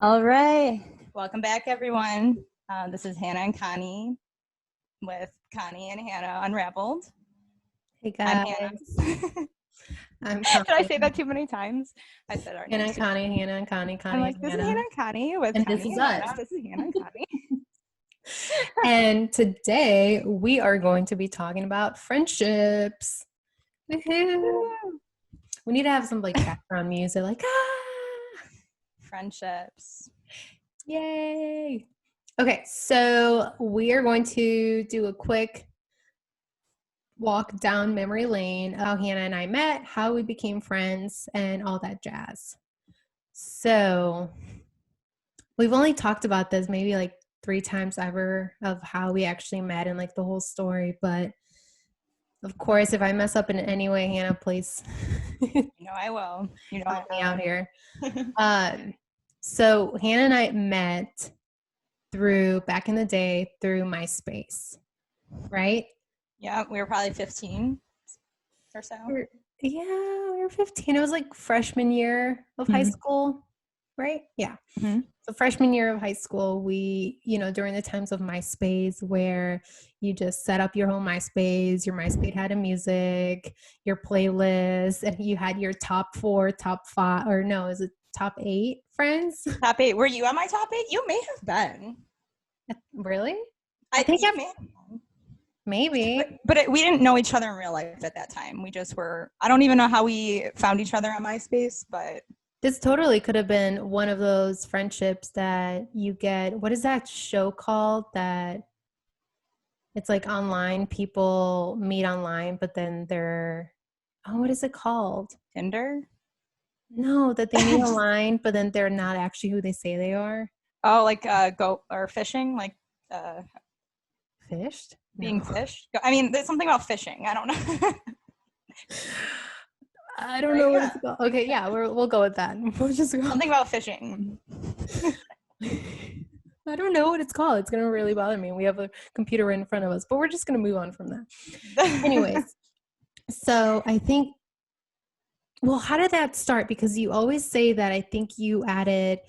All right. Welcome back, everyone. This is Hannah and Connie with Connie and Hannah Unraveled. Hey I'm guys, Hannah. I'm Did I Connie. say that too many times? I said our Hannah names and too. Connie, Hannah and Connie, I'm Connie like, and this is Hannah Hannah. and Connie with And this Connie is and us. Hannah. This is Hannah and Connie. And today we are going to be talking about friendships. Woohoo. We need to have some like background music, like Friendships. yay. Okay, so we are going to do a quick walk down memory lane of how Hannah and I met, how we became friends, and all that jazz. So we've only talked about this maybe like 3 times ever of how we actually met and like the whole story. But of course, if I mess up in any way, Hannah, please You know I will. You know I help me out here. will. So Hannah and I met through back in the day through MySpace, right? Yeah, we were probably 15 or so. Yeah, we were 15. It was like freshman year of high school, right? Yeah. Mm-hmm. So freshman year of high school, we, during the times of MySpace where you just set up your whole MySpace, your MySpace had a music, your playlist, and you had your top 4, top 5, or no, is it top 8 friends? Top 8. Were you on my top 8? You may have been. Really? I think you may have been. Maybe. But we didn't know each other in real life at that time. We just were, I don't even know how we found each other on MySpace, but This totally could have been one of those friendships that you get. What is that show called that it's like online, people meet online, but then what is it called? Tinder? No, that they meet online, but then they're not actually who they say they are. Oh, like go or fishing, like Fished? being No. fished. I mean, there's something about fishing. I don't know. I don't Right? know what Yeah. it's called. Okay, yeah, we'll go with that. We'll just go. Something about fishing. I don't know what it's called. It's gonna really bother me. We have a computer right in front of us, but we're just gonna move on from that. Anyways, so I think, well, how did that start? Because you always say that I think I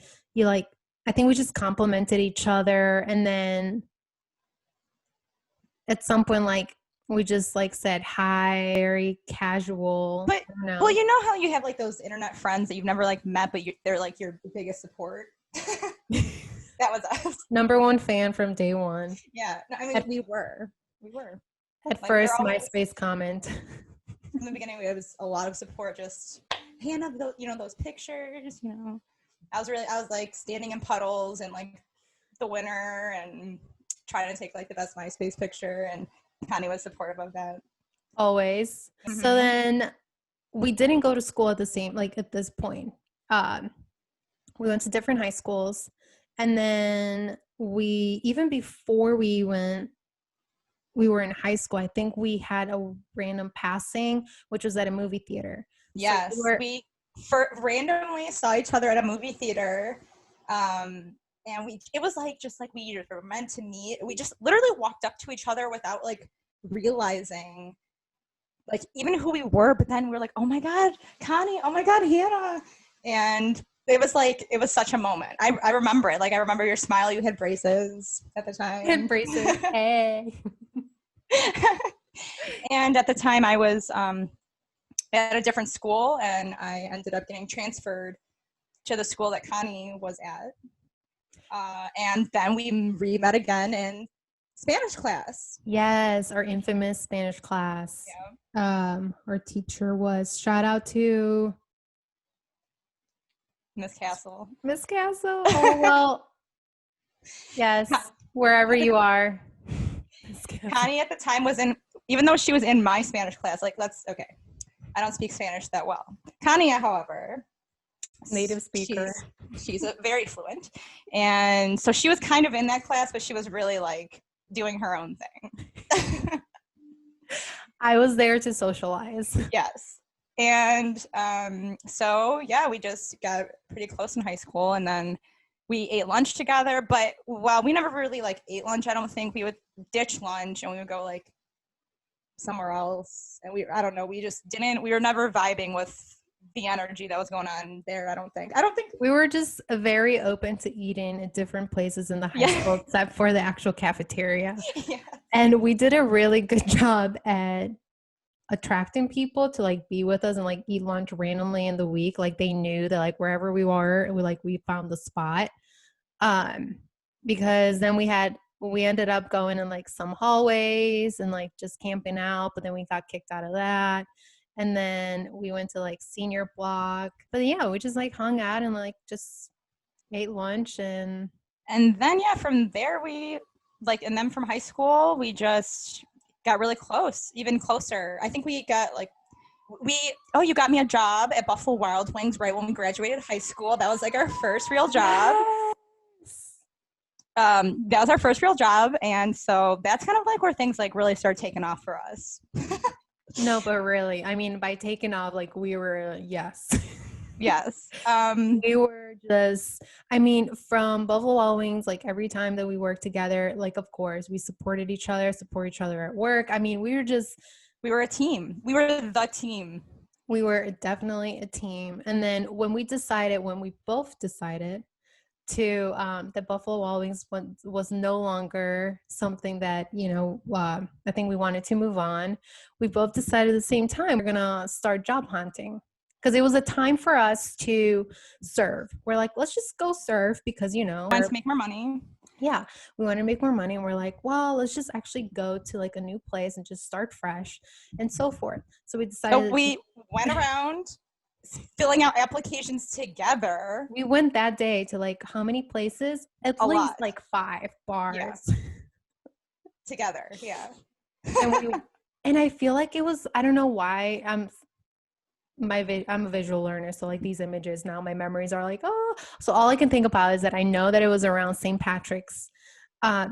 think we just complimented each other. And then at some point, like, we just like said hi, very casual. But well, you know how you have like those internet friends that you've never like met, but they're like your biggest support. That was us. Number one fan from day one. Yeah, no, I mean we were. At Like, first, always, MySpace comment. from the beginning, it was a lot of support. Just Hannah, those pictures. I was like standing in puddles and like the winter and trying to take like the best MySpace picture, and Connie was supportive of that. Always. Mm-hmm. So then we didn't go to school at this point. We went to different high schools. And then even before we were in high school, I think we had a random passing, which was at a movie theater. Yes, so we randomly saw each other at a movie theater. And it was like just like we were meant to meet. We just literally walked up to each other without like realizing like even who we were, but then we were like, oh my God, Connie, oh my God, Hannah. And it was such a moment. I remember it. Like I remember your smile. You had braces at the time. Had braces. Hey. And at the time I was at a different school, and I ended up getting transferred to the school that Connie was at. And then we re-met again in Spanish class. Yes, our infamous Spanish class. Yeah. Our teacher was, shout out to Miss Castle. Miss Castle. Oh, well, yes, wherever you are. Connie at the time even though she was in my Spanish class, like I don't speak Spanish that well. Connie, however, native speaker. She's a very fluent. And so she was kind of in that class, but she was really like doing her own thing. I was there to socialize. Yes. And so, yeah, we just got pretty close in high school, and then we ate lunch together. But we never really like ate lunch, I don't think. We would ditch lunch and we would go like somewhere else. And I don't know, we were never vibing with the energy that was going on there. I don't think we were just very open to eating at different places in the high Yeah. school, except for the actual cafeteria. Yeah. And we did a really good job at attracting people to like be with us and like eat lunch randomly in the week. Like they knew that like wherever we were, we found the spot. Because then we ended up going in like some hallways and like just camping out, but then we got kicked out of that. And then we went to like senior block. But yeah, we just like hung out and like just ate lunch and then yeah, from there and then from high school we just got really close, even closer. I think we got like you got me a job at Buffalo Wild Wings right when we graduated high school. That was like our first real job. That was our first real job, and so that's kind of like where things like really started taking off for us. no, but really, I mean, by taking off, like we were, yes. Yes. We were just, I mean, from Buffalo Wild Wings, like every time that we worked together, like, of course, we support each other at work. I mean, we were a team. We were the team. We were definitely a team. And then when we both decided to that Buffalo Wild Wings was no longer something that I think we wanted to move on. We both decided at the same time we're gonna start job hunting because it was a time for us to serve. We're like, let's just go serve because want to make more money. Yeah, we want to make more money, and we're like, well, let's just actually go to like a new place and just start fresh and so forth. So we decided. So we went around filling out applications together. We went that day to like how many places? At a least lot. Like 5 bars. Yeah. Together, yeah. And I feel like it was, I don't know why, I'm a visual learner, so like these images now, my memories are like, oh. So all I can think about is that I know that it was around St. Patrick's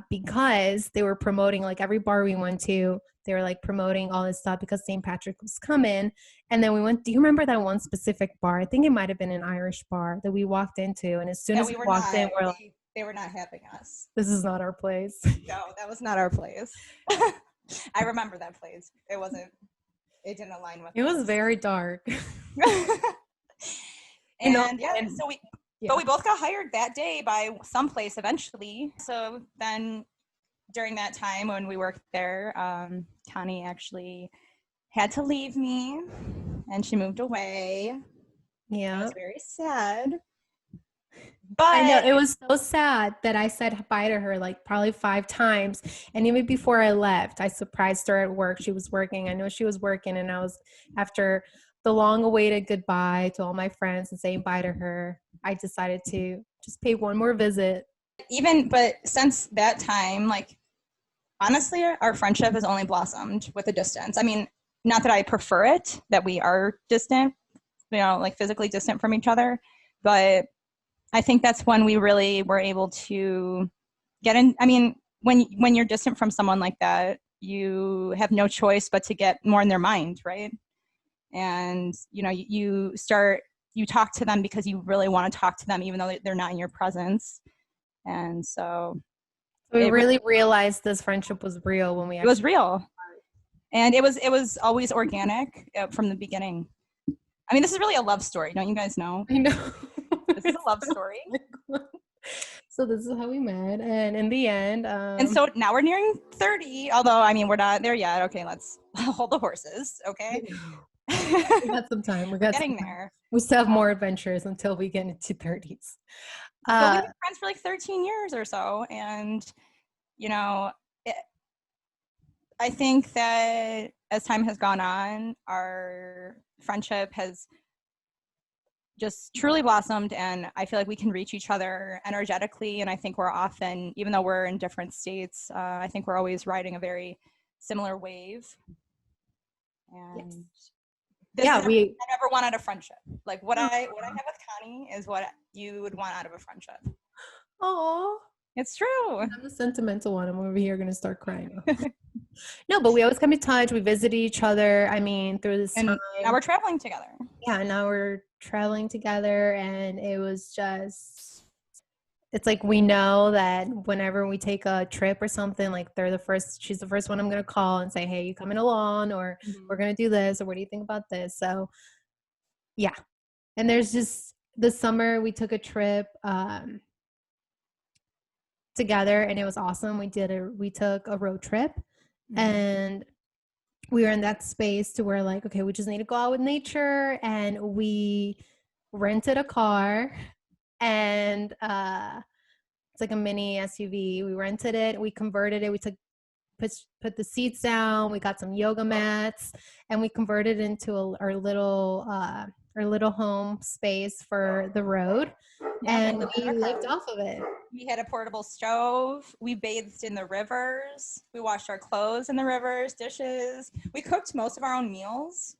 because they were promoting, like every bar we went to, they were like promoting all this stuff because St. Patrick was coming. And then we went, do you remember that one specific bar? I think it might have been an Irish bar that we walked into. And as soon as we walked in, we're like, they were not having us. This is not our place. No, that was not our place. I remember that place. It didn't align with it. Was very dark. But we both got hired that day by someplace eventually. So then during that time when we worked there, Connie actually had to leave me and she moved away. Yeah. It was very sad. But I know, it was so sad that I said bye to her like probably 5 times. And even before I left, I surprised her at work. She was working. I know she was working, and I was, after the long awaited goodbye to all my friends and saying bye to her, I decided to just pay one more visit. But since that time, like, honestly, our friendship has only blossomed with the distance. I mean, not that I prefer it, that we are distant, like physically distant from each other, but I think that's when we really were able to get in. I mean, when you're distant from someone like that, you have no choice but to get more in their mind, right? And, you talk to them because you really want to talk to them, even though they're not in your presence. And so we really realized this friendship was real when it was real. And it was always organic from the beginning. I mean, this is really a love story. Don't you guys know? I know. This is a love story. So this is how we met. And in the end. And so now we're nearing 30, although, I mean, we're not there yet. Okay, let's hold the horses. Okay. We got some time. We're getting there. We still have more adventures until we get into 30s. But we've been friends for like 13 years or so. And, I think that as time has gone on, our friendship has just truly blossomed, and I feel like we can reach each other energetically. And I think we're often, even though we're in different states, I think we're always riding a very similar wave. And yes. I never want out of friendship. Like what I have with Connie is what you would want out of a friendship. Oh, it's true. I'm the sentimental one. I'm over here going to start crying. No, but we always come in touch. We visited each other. I mean, through this time. Now we're traveling together. Yeah, now we're traveling together, and it was just, it's like we know that whenever we take a trip or something, like she's the first one I'm going to call and say, hey, you coming along, or we're going to do this, or what do you think about this? So Yeah. And there's just this summer we took a trip together, and it was awesome. We took a road trip, and we were in that space to where like, okay, we just need to go out with nature, and we rented a car, and it's like a mini SUV. We rented it, we converted it, we put the seats down, we got some yoga mats, and we converted it into our little home space for the road. Yeah, And we lived off of it. We had a portable stove. We bathed in the rivers. We washed our clothes in the rivers, dishes. We cooked most of our own meals.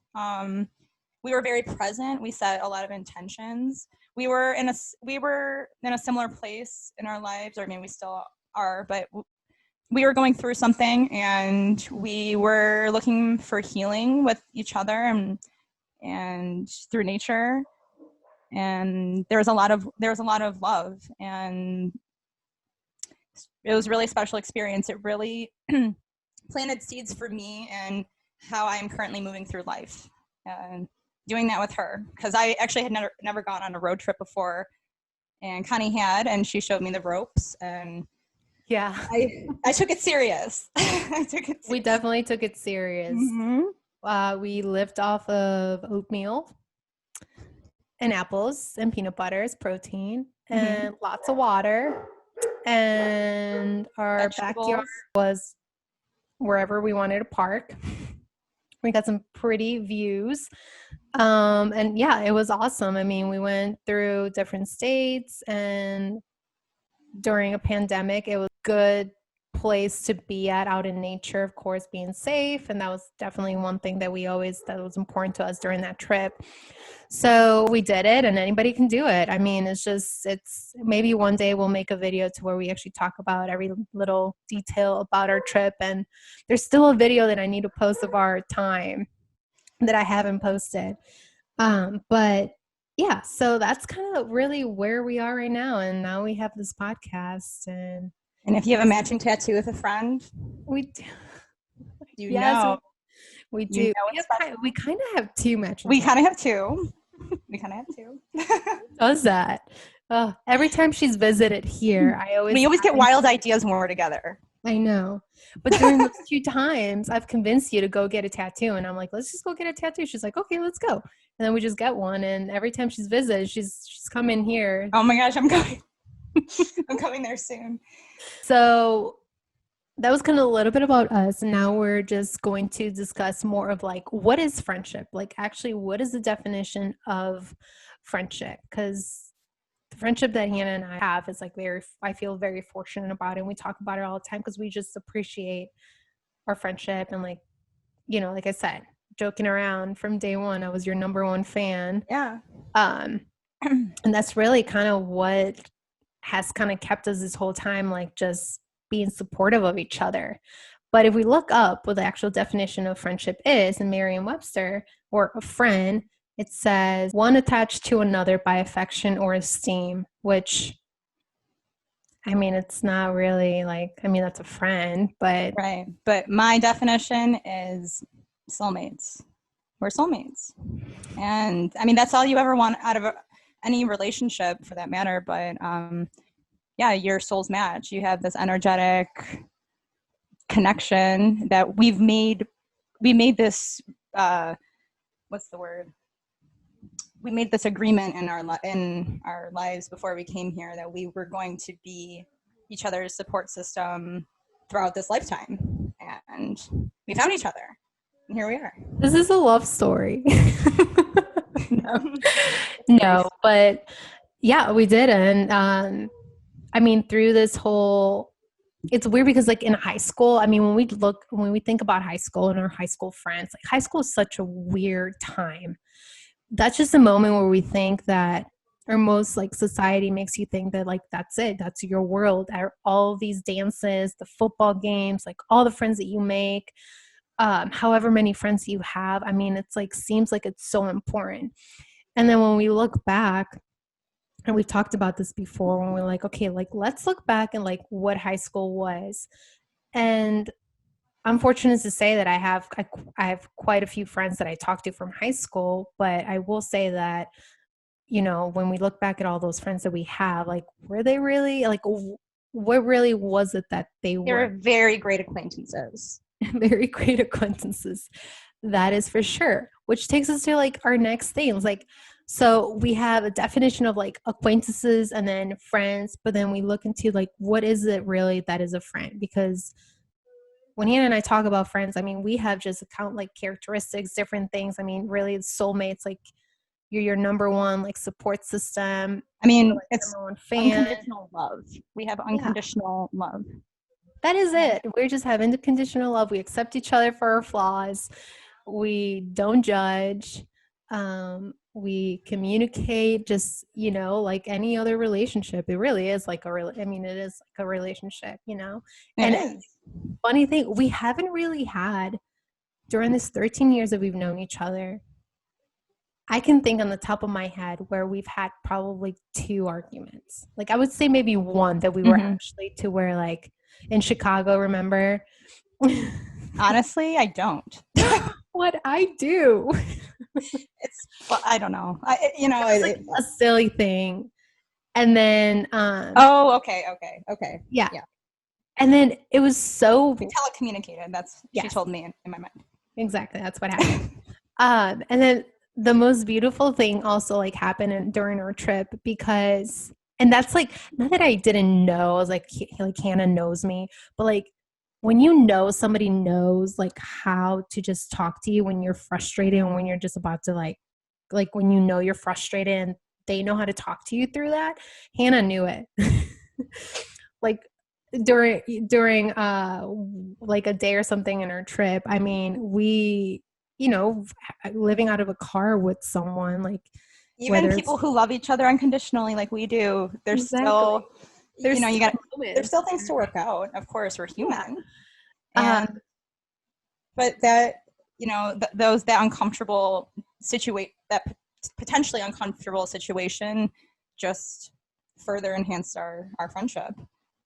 We were very present. We set a lot of intentions. We were in a similar place in our lives, or I mean, we still are, but we were going through something, and we were looking for healing with each other and through nature. And there was a lot of love, and it was a really special experience. It really planted seeds for me and how I am currently moving through life, and doing that with her, because I actually had never gone on a road trip before, and Connie had, and she showed me the ropes, and yeah, I took it serious. We definitely took it serious. We lived off of oatmeal and apples and peanut butter as protein, and lots of water. And our backyard was wherever we wanted to park. We got some pretty views. And yeah, it was awesome. I mean, we went through different states, and during a pandemic, it was a good place to be out in nature, of course, being safe. And that was definitely one thing that that was important to us during that trip. So we did it, and anybody can do it. I mean, it's maybe one day we'll make a video to where we actually talk about every little detail about our trip. And there's still a video that I need to post of our time that I haven't posted. But yeah, so that's kind of really where we are right now. And now we have this podcast. And if you have a matching tattoo with a friend, we do. Yes, we do. We kind of have two matching. We kind of have two. Does that? Every time she's visited here, we always get wild ideas when we're together. I know. But during those 2 times, I've convinced you to go get a tattoo. And I'm like, let's just go get a tattoo. She's like, okay, let's go. And then we just get one. And every time she's visited, she's coming here. Oh my gosh, I'm going. I'm coming there soon. So that was kind of a little bit about us. Now we're just going to discuss more of like, what is friendship? Like, actually, what is the definition of friendship? Because the friendship that Hannah and I have is like I feel very fortunate about it. And we talk about it all the time because we just appreciate our friendship. And like, like I said, joking around from day one, I was your number one fan. Yeah. And that's really kind of what has kind of kept us this whole time, like just being supportive of each other. But if we look up what the actual definition of friendship is in Merriam-Webster, or a friend, it says one attached to another by affection or esteem, which, I mean, it's not really like, I mean, that's a friend, but. Right. But my definition is soulmates. We're soulmates. And I mean, that's all you ever want out of any relationship for that matter. But yeah, your souls match. You have this energetic connection that we made this, what's the word? We made this agreement in our lives before we came here that we were going to be each other's support system throughout this lifetime, and we found each other, and here we are. This is a love story. No, but yeah, we did. And I mean, through this whole, it's weird because like in high school, I mean, when we think about high school and our high school friends, like high school is such a weird time. That's just a moment where we think that, or most like society makes you think that like, that's it. That's your world. All these dances, the football games, like all the friends that you make, however many friends you have. I mean, it's like, seems like it's so important. And then when we look back, and we've talked about this before, when we're like, okay, like let's look back and like what high school was. And I'm fortunate to say that I have quite a few friends that I talked to from high school, but I will say that, you know, when we look back at all those friends that we have, like, were they really like, what really was it that they They're were? very great acquaintances. Very great acquaintances. That is for sure. Which takes us to like our next things. Like, so we have a definition of like acquaintances and then friends, but then we look into like, what is it really that is a friend? Because when Hannah and I talk about friends, I mean, we have just account like characteristics, different things. I mean, really, soulmates, like you're your number one like support system. I mean, like, it's number one fan. unconditional love. We have unconditional love. That is it. We just have unconditional love. We accept each other for our flaws. We don't judge. We communicate just, you know, like any other relationship. It really is like it is like a relationship, you know? It And is. funny thing, we haven't really had, during this 13 years that we've known each other, I can think on the top of my head where we've had probably 2 arguments. Like I would say maybe one that we were actually to where like in Chicago, remember? Honestly, I don't. What I do. Well, I don't know. It's like a silly thing. And then okay. Yeah. And then it was so we telecommunicated. That's she told me in my mind. Exactly. That's what happened. And then the most beautiful thing also like happened during our trip because, and that's like, not that I didn't know, I was like Hannah knows me, but like when you know somebody knows like how to just talk to you when you're frustrated and when you're just about to like when you know you're frustrated and they know how to talk to you through that. Hannah knew it. Like during like a day or something in our trip, I mean, we, you know, living out of a car with someone, like even people who love each other unconditionally like we do, there's still there's still things to work out. Of course, we're human. And but that, you know, that uncomfortable that potentially uncomfortable situation just further enhanced our friendship,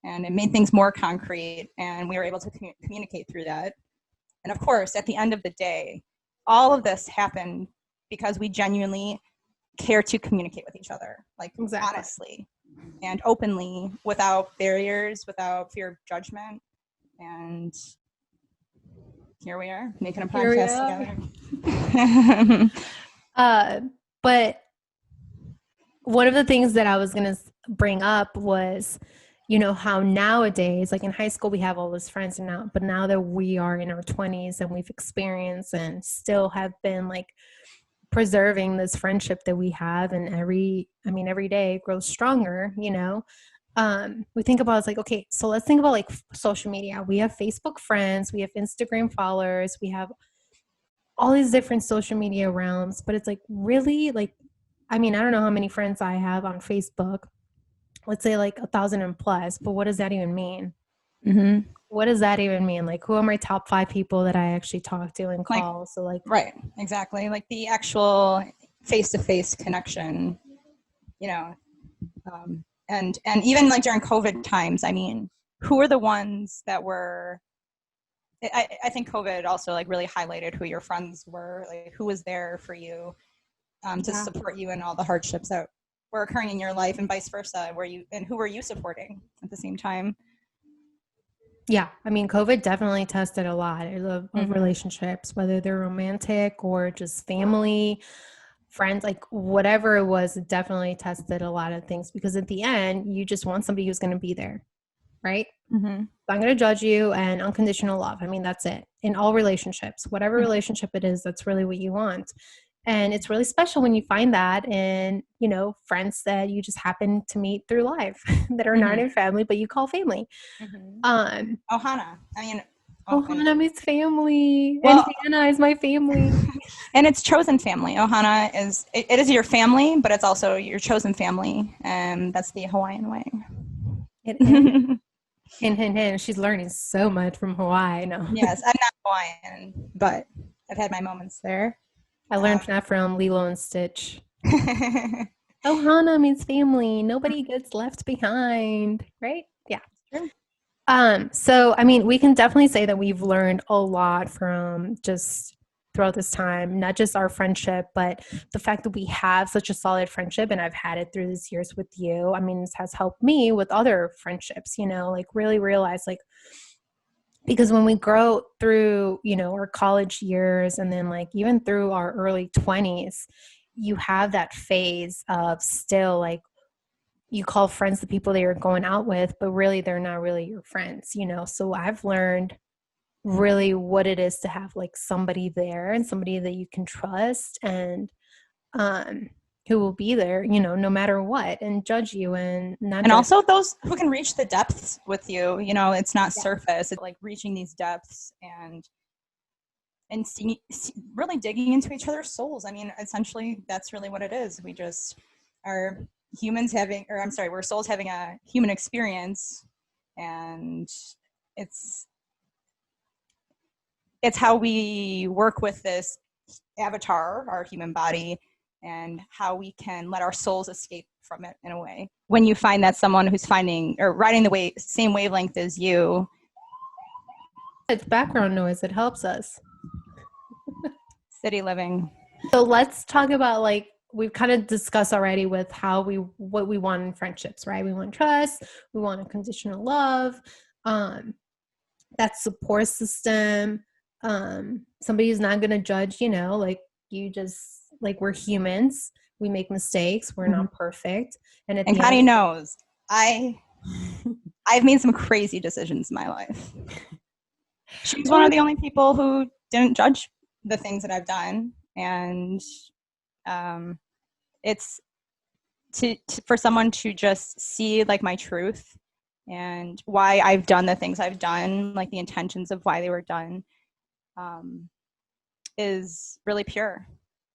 and it made things more concrete, and we were able to communicate through that. And of course, at the end of the day, all of this happened because we genuinely care to communicate with each other, like honestly and openly, without barriers, without fear of judgment. And here we are making a podcast together. But one of the things that I was going to bring up was, you know, how nowadays, like in high school, we have all those friends but now that we are in our 20s and we've experienced and still have been like preserving this friendship that we have, and every day it grows stronger, you know. We think about, it's like, okay, so let's think about like social media. We have Facebook friends, we have Instagram followers, we have all these different social media realms, but it's like really like, I mean, I don't know how many friends I have on Facebook. Let's say like 1,000 and plus, but what does that even mean? What does that even mean? Like, who are my top 5 people that I actually talk to and call? So like, right, exactly, like the actual face-to-face connection, you know. And even like during COVID times, I mean, who were the ones that were, I think COVID also like really highlighted who your friends were, like who was there for you to support you in all the hardships that were occurring in your life, and vice versa. Who were you supporting at the same time? Yeah, I mean, COVID definitely tested a lot of relationships, whether they're romantic or just family, friends, like whatever it was. It definitely tested a lot of things, because at the end, you just want somebody who's going to be there, right? I'm going to judge you, and unconditional love. I mean, that's it in all relationships. Whatever relationship it is, that's really what you want. And it's really special when you find that in, you know, friends that you just happen to meet through life that are not in family, but you call family. Ohana. I mean, Ohana means family. Well, and Hannah is my family. And it's chosen family. Ohana is, it is your family, but it's also your chosen family. And that's the Hawaiian way. It is. And she's learning so much from Hawaii. No. Yes, I'm not Hawaiian, but I've had my moments there. I learned that from Lilo and Stitch. Ohana means family. Nobody gets left behind, right? Yeah. So I mean, we can definitely say that we've learned a lot from just throughout this time, not just our friendship, but the fact that we have such a solid friendship, and I've had it through these years with you. I mean, this has helped me with other friendships, like really realize like, because when we grow through, our college years and then like even through our early 20s, you have that phase of still like you call friends the people that you're going out with, but really they're not really your friends. So I've learned really what it is to have like somebody there and somebody that you can trust and um who will be there, no matter what and judge you and not And judge. also those who can reach the depths with you, it's not Yeah. surface, it's like reaching these depths and really digging into each other's souls. I mean, essentially that's really what it is. We just are we're souls having a human experience, and it's how we work with this avatar, our human body, and how we can let our souls escape from it in a way. When you find that someone who's finding or riding the same wavelength as you. It's background noise. It helps us. City living. So let's talk about like we've kind of discussed already with what we want in friendships, right? We want trust, we want unconditional love, that support system, somebody who's not going to judge, like you just like we're humans, we make mistakes, we're not perfect, and Connie knows I've made some crazy decisions in my life. She's one of the only people who didn't judge the things that I've done, and it's for someone to just see like my truth and why I've done the things I've done, like the intentions of why they were done, is really pure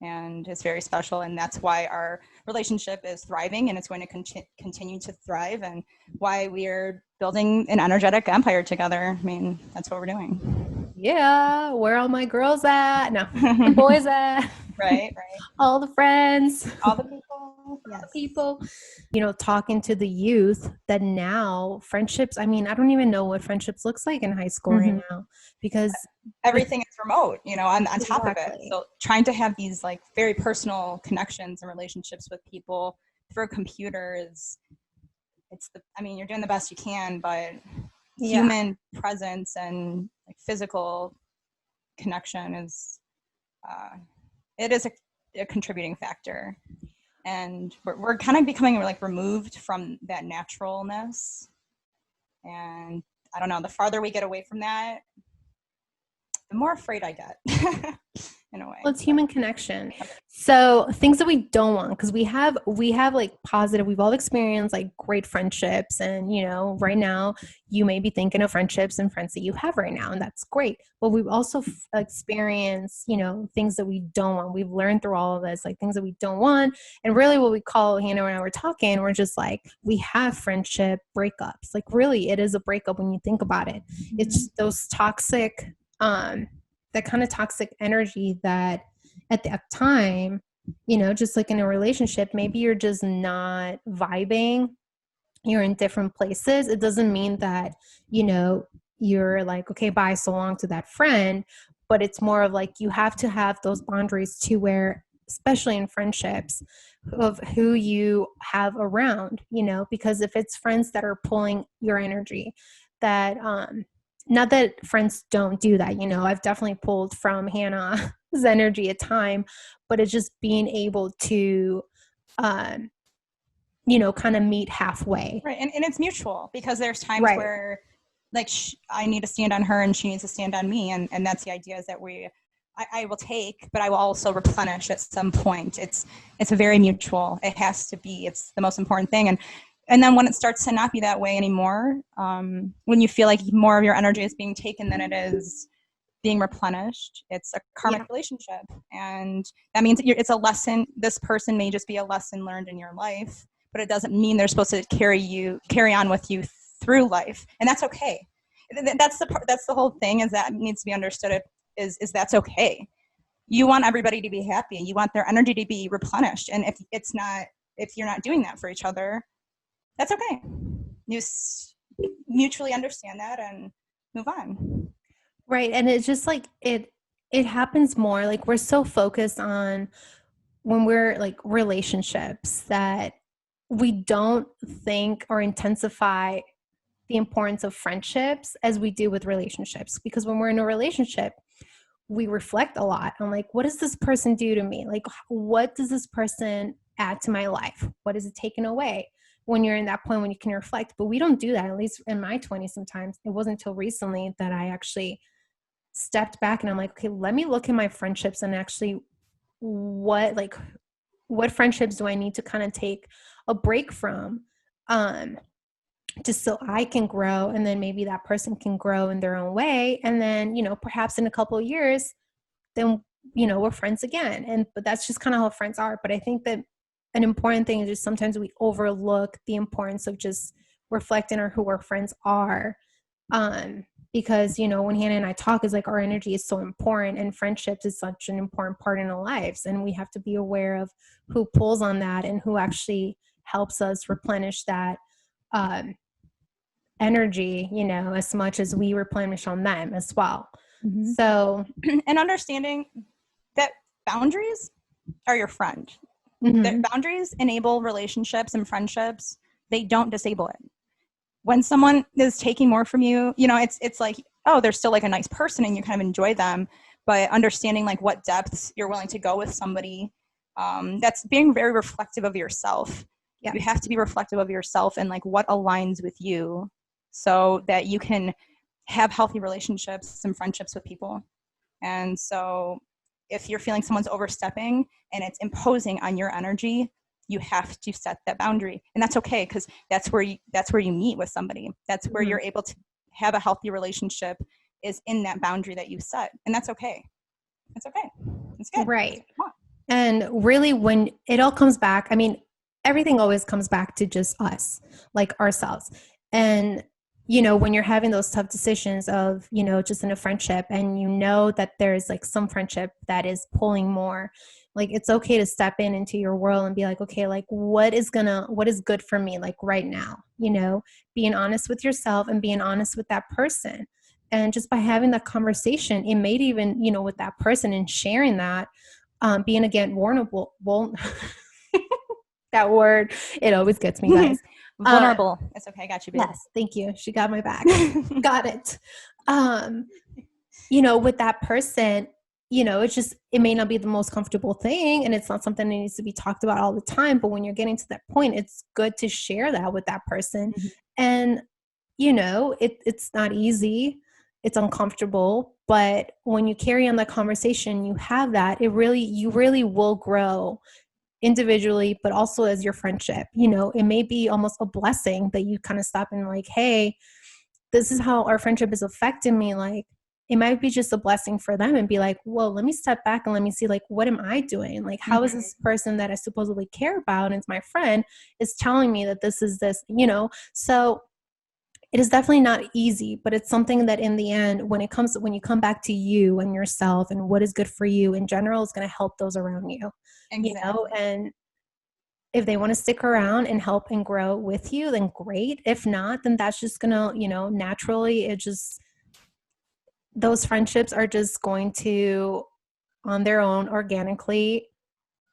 and it's very special. And that's why our relationship is thriving, and it's going to continue to thrive, and why we're building an energetic empire together. I mean, that's what we're doing. Yeah, where all my girls at? No, the boys at? Right. All the friends, all the people. Yes. All the people. Talking to the youth that now friendships. I mean, I don't even know what friendships looks like in high school right now, because everything is remote. On top of it. So trying to have these like very personal connections and relationships with people through a computer you're doing the best you can, but human presence and like physical connection is it is a contributing factor, and we're kind of becoming like removed from that naturalness, and I don't know, the farther we get away from that, the more afraid I get. In a way. Well, it's human connection. So things that we don't want, because we have like positive, we've all experienced like great friendships, and right now you may be thinking of friendships and friends that you have right now, and that's great. But we've also experienced things that we don't want. We've learned through all of this, like things that we don't want, and really what we call, and I were talking, we're just like, we have friendship breakups. Like really, it is a breakup when you think about it. Mm-hmm. It's those toxic that kind of toxic energy that at that time, just like in a relationship, maybe you're just not vibing, you're in different places. It doesn't mean that, you're like, okay, bye, so long to that friend, but it's more of like, you have to have those boundaries to where, especially in friendships, of who you have around, because if it's friends that are pulling your energy, that, not that friends don't do that, I've definitely pulled from Hannah's energy at time, but it's just being able to, kind of meet halfway. Right. And it's mutual, because there's times where like I need to stand on her and she needs to stand on me. And that's the idea, is that I will take, but I will also replenish at some point. It's a very mutual, it has to be, it's the most important thing. And then when it starts to not be that way anymore, when you feel like more of your energy is being taken than it is being replenished, it's a karmic relationship. And that means it's a lesson. This person may just be a lesson learned in your life, but it doesn't mean they're supposed to carry on with you through life. And that's okay. That's the whole thing, is that needs to be understood, is that's okay. You want everybody to be happy. You want their energy to be replenished. And if you're not doing that for each other, that's okay. mutually understand that and move on. Right. And it's just like it happens more. Like we're so focused on when we're like relationships that we don't think or intensify the importance of friendships as we do with relationships. Because when we're in a relationship, we reflect a lot on like, what does this person do to me? Like, what does this person add to my life? What is it taken away? When you're in that point when you can reflect. But we don't do that, at least in my 20s sometimes. It wasn't until recently that I actually stepped back and I'm like, okay, let me look at my friendships and actually what friendships do I need to kind of take a break from, just so I can grow, and then maybe that person can grow in their own way. And then, perhaps in a couple of years, then, we're friends again. But that's just kind of how friends are. But I think that an important thing is just sometimes we overlook the importance of just reflecting on who our friends are. Because, when Hannah and I talk, is like our energy is so important, and friendships is such an important part in our lives. And we have to be aware of who pulls on that and who actually helps us replenish that energy, as much as we replenish on them as well. Mm-hmm. So, and understanding that boundaries are your friend. Mm-hmm. That boundaries enable relationships and friendships. They don't disable it. When someone is taking more from you, it's like, oh, they're still like a nice person and you kind of enjoy them, but understanding like what depths you're willing to go with somebody, that's being very reflective of yourself. Yeah. You have to be reflective of yourself and like what aligns with you so that you can have healthy relationships and friendships with people. And so if you're feeling someone's overstepping and it's imposing on your energy, you have to set that boundary. And that's okay, because that's where you meet with somebody. That's where you're able to have a healthy relationship, is in that boundary that you set. And that's okay. It's okay. It's good. Right. And really, when it all comes back, everything always comes back to just us, like ourselves. And, when you're having those tough decisions of, just in a friendship, and that there's like some friendship that is pulling more, like it's okay to step into your world and be like, okay, like what is good for me, like right now, being honest with yourself and being honest with that person. And just by having that conversation, it made even, with that person and sharing that, being again vulnerable, that word, it always gets me, guys. Vulnerable. It's okay. I got you, babe. Yes. Thank you. She got my back. Got it. With that person, it may not be the most comfortable thing, and it's not something that needs to be talked about all the time. But when you're getting to that point, it's good to share that with that person. Mm-hmm. And, it's not easy. It's uncomfortable. But when you carry on that conversation, you have that, you really will grow individually, but also as your friendship. It may be almost a blessing that you kind of stop and like, hey, this is how our friendship is affecting me. Like, it might be just a blessing for them and be like, well, let me step back and let me see, like, what am I doing? Like, how is this person that I supposedly care about and it's my friend is telling me that this is this, So it is definitely not easy, but it's something that in the end, when you come back to you and yourself and what is good for you in general, is going to help those around you. Exactly. And if they want to stick around and help and grow with you, then great. If not, then that's just going to, naturally, those friendships are just going to, on their own, organically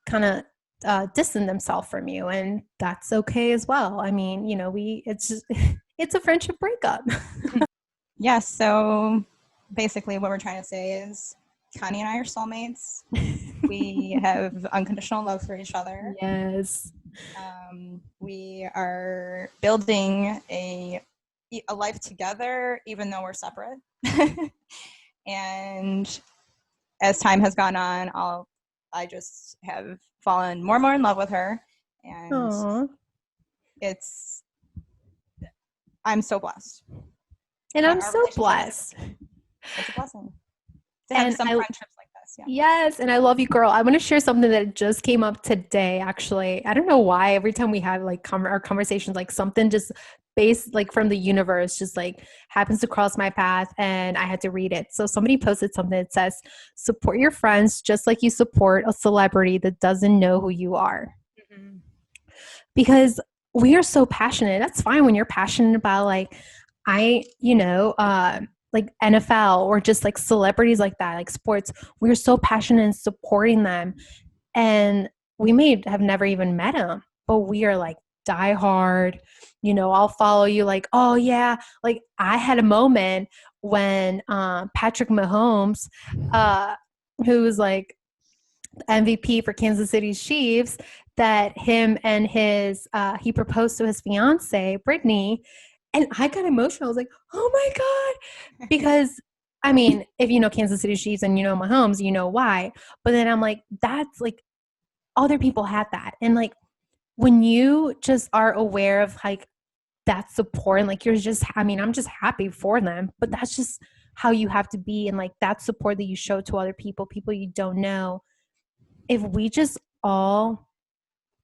kind of distance themselves from you. And that's okay as well. It's a friendship breakup. Yes. So basically what we're trying to say is Connie and I are soulmates. We have unconditional love for each other. Yes. We are building a life together, even though we're separate. And as time has gone on, I just have fallen more and more in love with her. And Aww. I'm so blessed. And I'm so blessed. It's a blessing to have some friendships like this. Yeah. Yes. And I love you, girl. I want to share something that just came up today, actually. I don't know why every time we have like our conversations, like something just based like from the universe just like happens to cross my path, and I had to read it. So somebody posted something that says, support your friends just like you support a celebrity that doesn't know who you are. Mm-hmm. Because we are so passionate. That's fine when you're passionate about like like NFL or just like celebrities like that, like sports, we're so passionate in supporting them. And we may have never even met them, but we are like die hard. I'll follow you like, oh yeah. Like I had a moment when Patrick Mahomes, who was like MVP for Kansas City Chiefs, that him and he proposed to his fiance, Brittany, and I got emotional. I was like, oh my God. Because I mean, if you know Kansas City Chiefs and you know Mahomes, you know why. But then I'm like, that's like other people had that. And like when you just are aware of like that support and like I'm just happy for them, but that's just how you have to be. And like that support that you show to other people you don't know, if we just all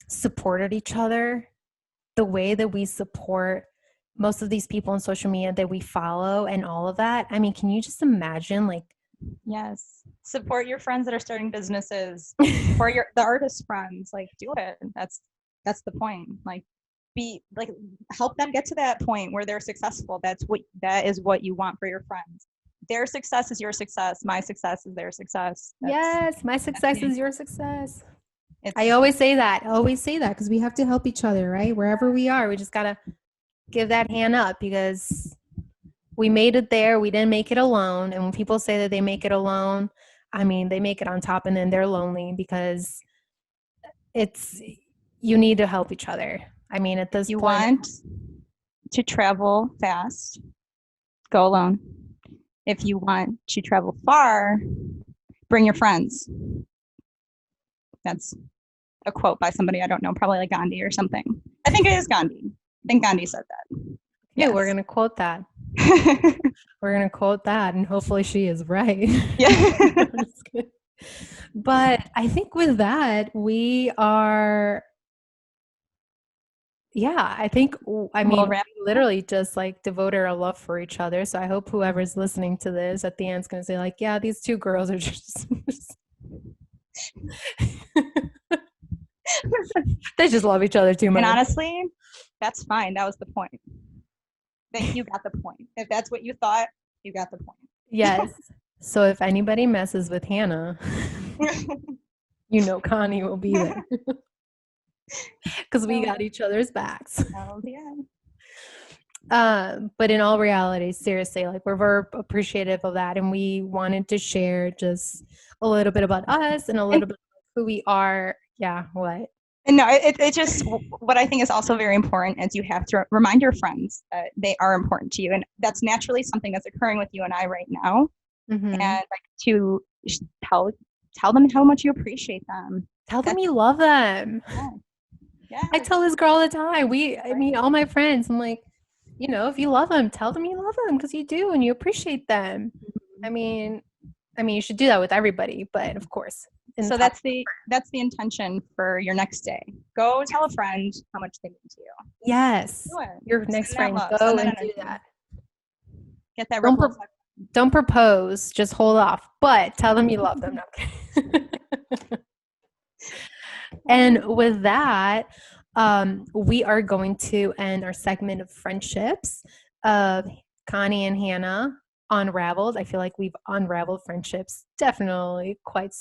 supported each other the way that we support most of these people on social media that we follow and all of that, I mean, can you just imagine like, yes, support your friends that are starting businesses, support the artist friends, like do it. That's the point. Like be like, help them get to that point where they're successful. That is what you want for your friends. Their success is your success. My success is their success. Yes, my success is your success. I always say that because we have to help each other, right? Wherever we are, we just gotta give that hand up because we made it there. We didn't make it alone. And when people say that they make it alone, I mean, they make it on top and then they're lonely because you need to help each other. I mean, at this point. You want to travel fast, go alone. If you want to travel far, bring your friends. That's a quote by somebody I don't know, probably like Gandhi or something. I think it is Gandhi. I think Gandhi said that. Yeah, yes. We're going to quote that. We're going to quote that, and hopefully she is right. Yeah. But I think with that, we are... Yeah, I think, I mean, we literally just like devoted our love for each other. So I hope whoever's listening to this at the end is going to say like, yeah, these two girls are just they just love each other too much. And honestly, that's fine. That was the point. You got the point. If that's what you thought, you got the point. Yes. So if anybody messes with Hannah, Connie will be there. Because we got each other's backs. Oh, yeah. But in all reality, seriously, like we're very appreciative of that. And we wanted to share just a little bit about us and a little bit of who we are. Yeah, what? And no, it just, what I think is also very important is you have to remind your friends that they are important to you. And that's naturally something that's occurring with you and I right now. Mm-hmm. And like to tell them how much you appreciate them. Tell them you love them. Yeah. Yeah. I tell this girl all the time. All my friends, I'm like, if you love them, tell them you love them because you do and you appreciate them. Mm-hmm. I mean, you should do that with everybody, but of course. So that's the intention for your next day. Go tell a friend how much they mean to you. Yes. Your next friend, go and do that. Get that. Don't propose. Just hold off. But tell them you love them. No, and with that, we are going to end our segment of friendships of Connie and Hannah unraveled. I feel like we've unraveled friendships definitely quite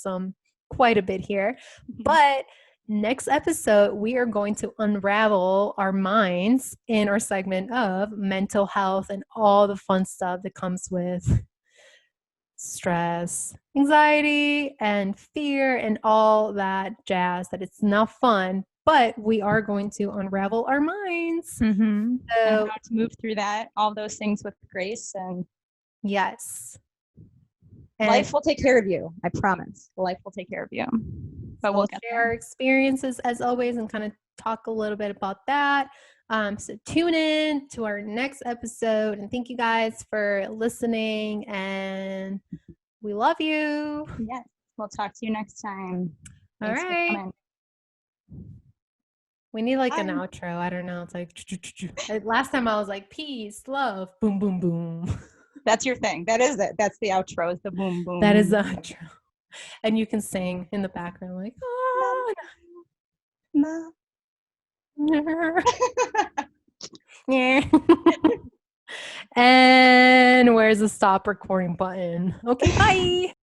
a bit here. But next episode, we are going to unravel our minds in our segment of mental health and all the fun stuff that comes with stress, anxiety, and fear, and all that jazz that it's not fun, but we are going to unravel our minds. Mm-hmm. So, and how to move through that, all those things with grace. And yes. And life will take care of you. I promise. Life will take care of you. But we'll share our experiences as always and kind of talk a little bit about that. So tune in to our next episode, and thank you guys for listening, and we love you. Yes. We'll talk to you next time. Thanks. All right. We need like an outro. I don't know. It's like last time I was like peace, love, boom, boom, boom. That's your thing. That is it. That's the outro, is the boom, boom. That is the outro. And you can sing in the background like, oh, no. Yeah. And where's the stop recording button? Okay, bye.